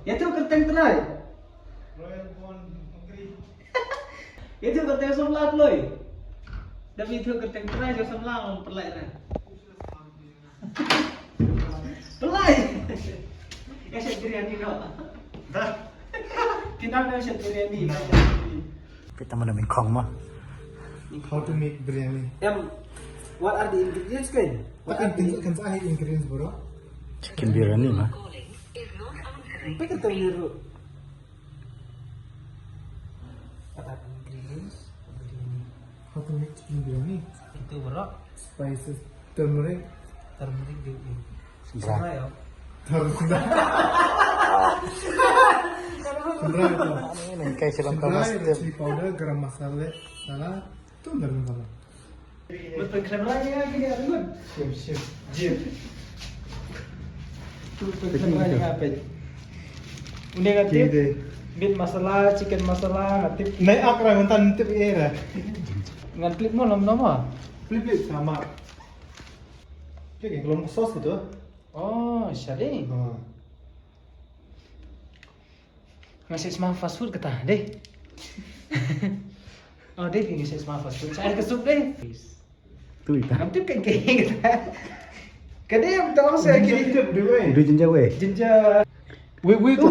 Itu kerteng terai. Royal Bond Hungary. Itu kerteng sebelah loy. Tapi itu kerteng terai jo sebelah on pelai ran. Pelai. Ya set biryani no. Dah. Tindak na set biryani. Kita mana main kong mah? How to make biryani? What are the ingredients kan? What ingredients are ingredients bro? Chicken biryani mah. Apa kata biru? What are the ingredients? How to make chicken biryani? Itu bro, Spices, turmeric, turmeric juga. Berat. Sama ya. Sendra itu. Ini kayak silang Sendra kamas itu chili powder, garam masala, salah, itu garam masala. Betul kena lagi gini ada kan? Siap. Jim. Betul kena lagi apa? Udah ngatip, Gini. beef masala, chicken masala, ngatip, Naik akra mentan tip era. ngatip mau nama. Flip sama. Kayak belum sos gitu. Oh, syari. Oh. Ngasih semua fast food kata deh. Oh deh, ngasih semua fast food. Saya kesup deh. Tuh ita. Ngatip kayak gini kata. Kadang yang tahu saya gini. Tip dua. Udah jenjang weh. Jinja. Wait tu.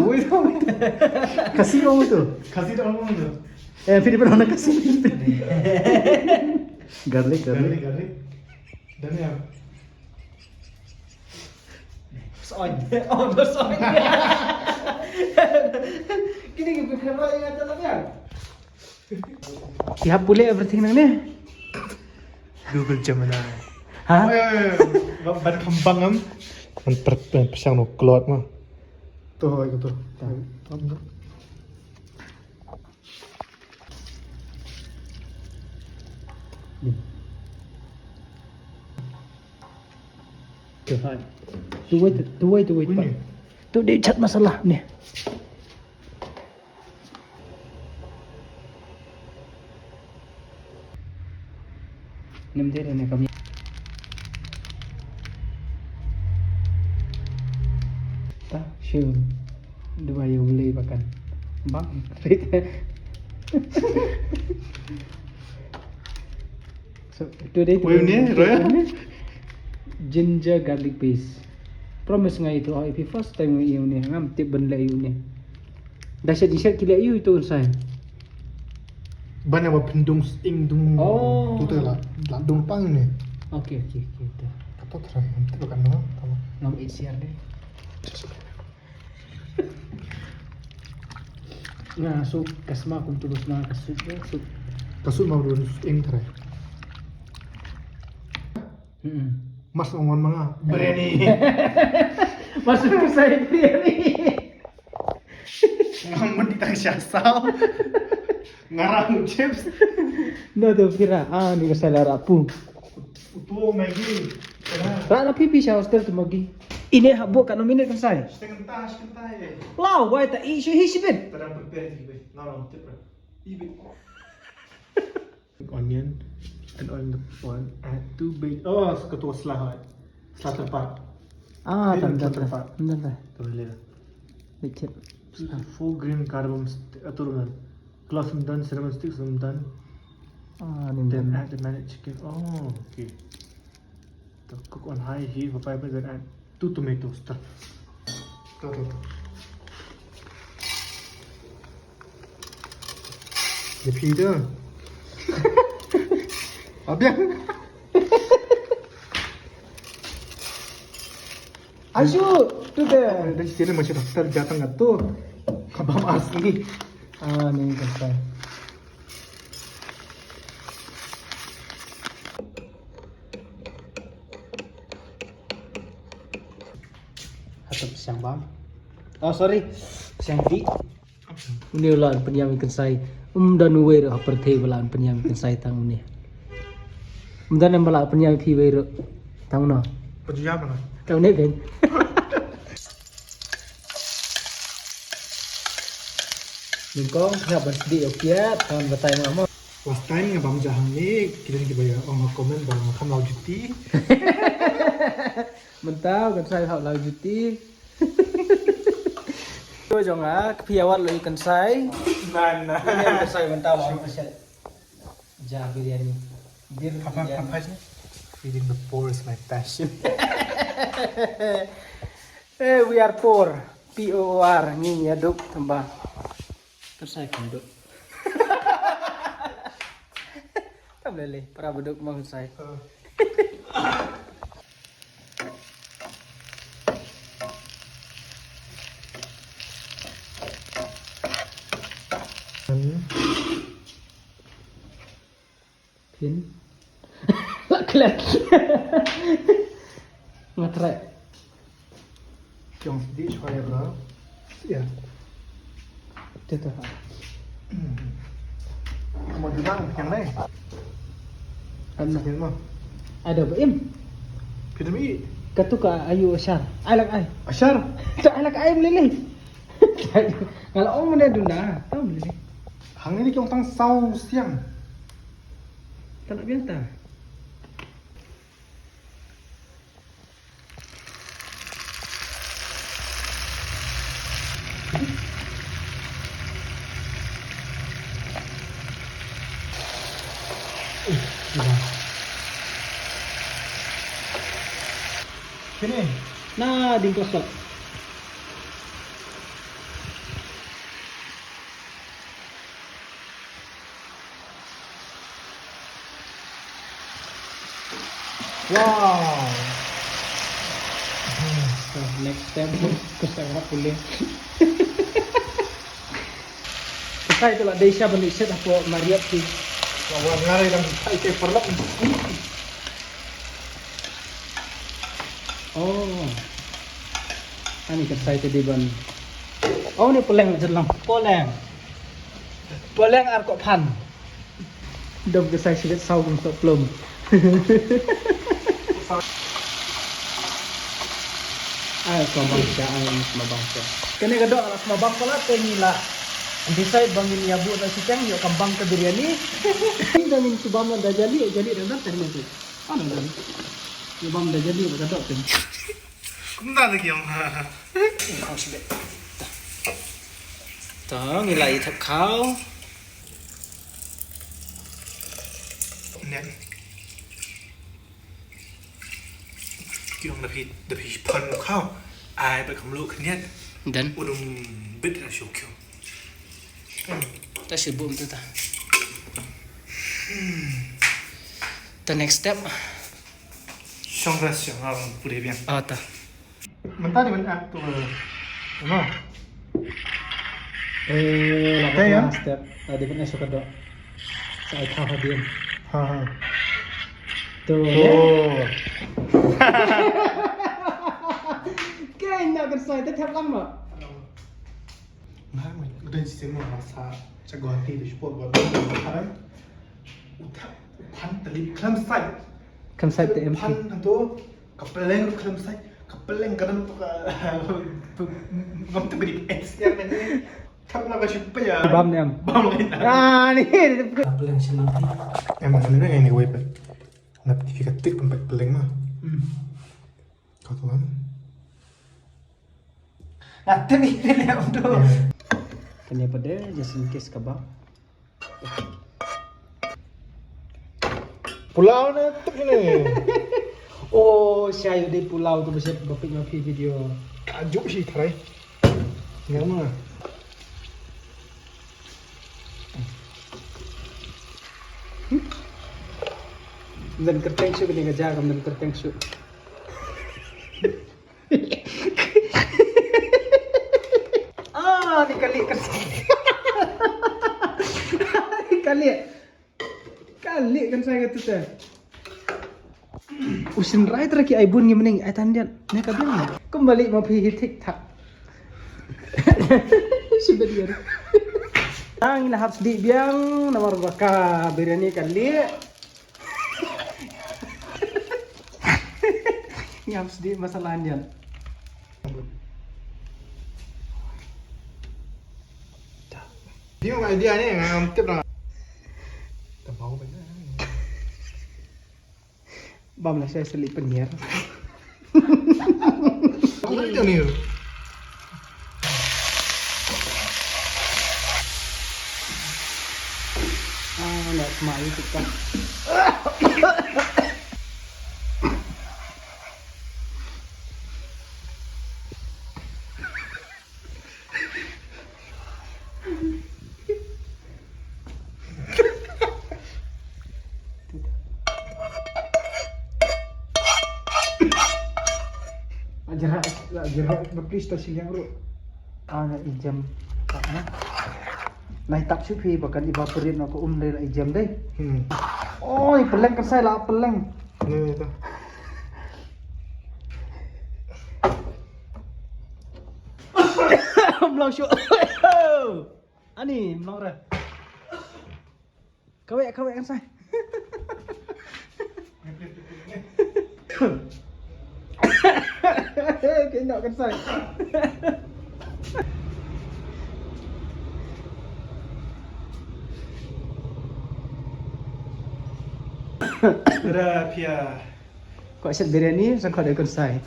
Kasih kamu tuh. Kasih dong tuh. Pilih pernah kasih. Garlic. Garlic. Dan yang Soy. Oh, soy. Kini kita kena lagi ada lagi. Siap pulih everything nang ni. Google Gemini. Hah? Ban kembang am. Pesang no keluar mah. Tuh itu tuh. Tu wait. Bunyi. Tu dia cat masalah ni. Nem dia ni kami. Tak, sure. Dua yang boleh makan. Bang, so today Wait, ni, Roya? ginger garlic paste. Promise nga itu if first time nga iyo ni ngam tip banla iyo ni. Dasya kila iyo itu unsay. Ban yang pendung sting dung. Oh. Tu lah. Landung pang ni. Okay. Tu. Kata terang nanti bukan nama. Nama ICR deh. Nah, sup kasma kung tulus na kasup ya, sup. Kasut mau dulu sting terang. Mas ngomong mga biryani. Masuk ke saya biryani. Ngomong di tang siasal. Ngarang chips. No tu kira ni kesalahan rapu. Upo Maggie. Tak nak pipi saya hostel tu magi. Ini habuk kat nominate kan saya. Setengah ya. Lau, why tak isu hisibit. Terang prepare tiba. Ngarang tip lah. Ibit. Onion and on the one add 2 bay. Oh, ketua selah. Selah tepat. Tan. Tuh lihat. Lecet. Full green cardamom aturan. Close done, cinnamon sticks done. Ni Then add the managed chicken. Oh, okay. To cook on high heat for 5 minutes. Then add 2 tomatoes. Tuh. Dia pida. Abiang. Asyik tu dah. Dari sini macam daftar datang tu. Kabam asli. Ni kan saya. Atau siang bang. Oh sorry, siang di. Ini ulan penyam ikan saya. Dan uwer seperti ulan penyam ikan saya tang ini. Dan yang balak penyam pi uwer tang no. Pergi apa lah? Tang ni kan. Lingkong, kenapa sedih okiat, tahun bertanya mama. Last time nga bang jahang ni kita ni bayar orang komen bang kan lau juti. Mentau kan saya hak lau juti. Ôi dòng á, phía awat lo ikan sai. Nah, nah. Ini ikan sai mentah lah. Ja biryani. Bir Apa sih? Feeding the poor is my passion. We are poor. POR. Ini ya duk tambah. Terus saya kanduk. Tak boleh. Para beduk mau saya. Pin. Lah kelat. Ngatrak. Yang sedih supaya bro. Ya. Itu tuh. Mau bilang yang lain. Ano? Yan mo. Ada ba im? Pinami. Katuka ayu asyar. Alak ay. Asyar. Tak alak ay melili. Kalau om mana duna, tahu melili. Hang ini kyong tang sau siang. Tak nak biasa. Kini. Nah, di kosong. Wow. So, next step kesana pulih. Kita itu lah Desha balik set aku Mariat sih. Wawang ngarai lang tayo perlak. Oh. Ani kasai tadi ban. Oh ni peleng jelang. Peleng. Peleng ar kok pan. Dom kasai sikit sau untuk plum. Ay, kumabang siya ang kumabang siya. Kani kadok alas kumabang pala tenila. Decide bangin yabu na si Chang yo kambang ke biryani. Hindi min subama da jali dan tadi itu. Ano dan? Subam da jali ba kadok tin. Kumda lagi yang. Đó, ngilai thập khao. Nè. Kyong the phi pon khao. Ai ba kham lu khnet. Dan Udum bit ra shu kyo. ta sebut tu ta. The next step. Shong ra shong ha pure bien. Ah ta. Mentah di mana tu. Ano? Lapan ya? step. Ada pun esok kadok. Saya tahu dia. Ha ha. Tu. Oh. Kan nak kersai tu tiap lama. Nah, udah sistem masa cagwati di sport buat sekarang. Udah pan tali klaim sai. Kan saya tu MP. Pan tentu kepeleng klaim sai. Kepeleng kadang tu ngam tu gede X ya kan. Kap nak siapa ya? Bam ni am. Bam lain. Ah ni. Peleng senang. Emang sebenarnya ini web. Notifikatif tempat peleng mah. Kau tahu kan? Nah, tu ni dia untuk. Kanya pada just in case kabak. Pulau ni tu ni. Oh, saya di pulau tu mesti ngopi video. Ajuk sih try. Enggak mah. Dan kerteng su kini ngajar dan kerteng su. Ah, ni kali kerteng. Kali kan saya kata tu. Usin right lagi ai bun ngi ai tandian. Ni ka biang. Kembali mau pi tik tak. Sebenarnya. Ang lahap sedih biang nomor baka biryani kali. Ini harus di masalahan. Dia mau idea ni ngam tip lah. Tahu apa ni? Bam lah saya selip penyiar. Apa dia ni? asma itu kan. Ajar berplis stasiun yang bro. Ana ijam kana. Nah tak supi bahkan evaporate aku dari jam deh. Oh, peleng kan saya lah peleng. Ini itu. Belum syuk. Ani, belum dah. Kawek kan saya. Kena kan saya. Rapia. Kuat set biryani sakot dia kan saya.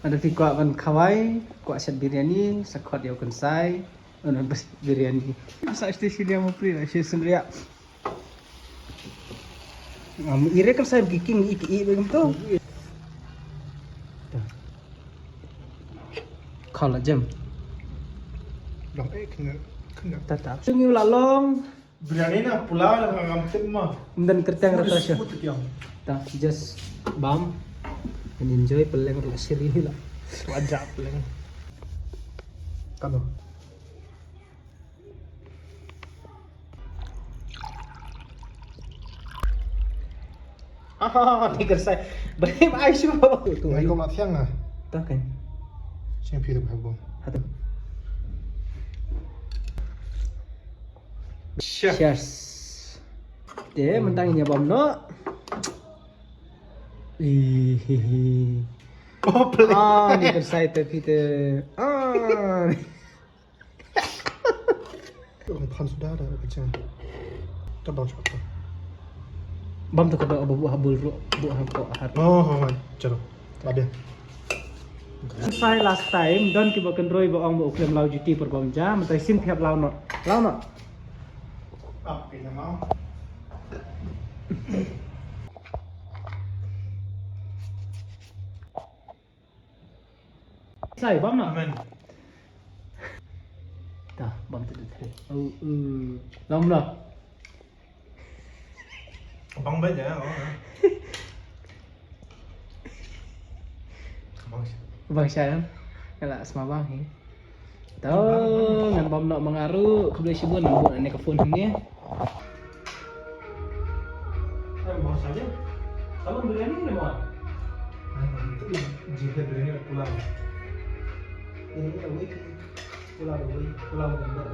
Ada fi kuat kan kawai, kuat set biryani sakot dia kan saya. Ono biryani. Sa station yang mau pri lah sendiri. Ngam ire kan saya bikin iki begitu. Kalau jam Long kena. tetap. Sungi lalong Biryani na pulau na ngamtip mo. dan kertang rata siya. Putik yang. Tak just bam and enjoy peleng ro siri lah. Wajak lang. Kano? Tiga saya. Beri ais tu. Tu Ay ko matiyang ah. tak kan. Siyempre ito ba bom. Hatu. Chef. Cheers. Dia mentanginya bom no. Ih. Oh, play. Ah, ni saya tapi tu. Ah. Ang pan sudah ada macam. Tabang siya. Bam tu kada abu habul ro bu hampo har. Oh, chalo. Babian. Saya last time don kiba kan roi ba ong ba uklem lau juti per bom jam tai sim thiap lau no. Lau no. Apa yang mau? Sai bom no. Amen. Dah, bom tu tu. Oh, lau no. Bang baik ya. Bang siya. Bang Syam. Kala sama bang ni. Tahu ngan bom nak mengaru ke boleh sibun nak buat ni ke phone ni. Eh, mau saja. Kalau biryani ni mau. Itu jika biryani pulang. Ini awak pulau gambar.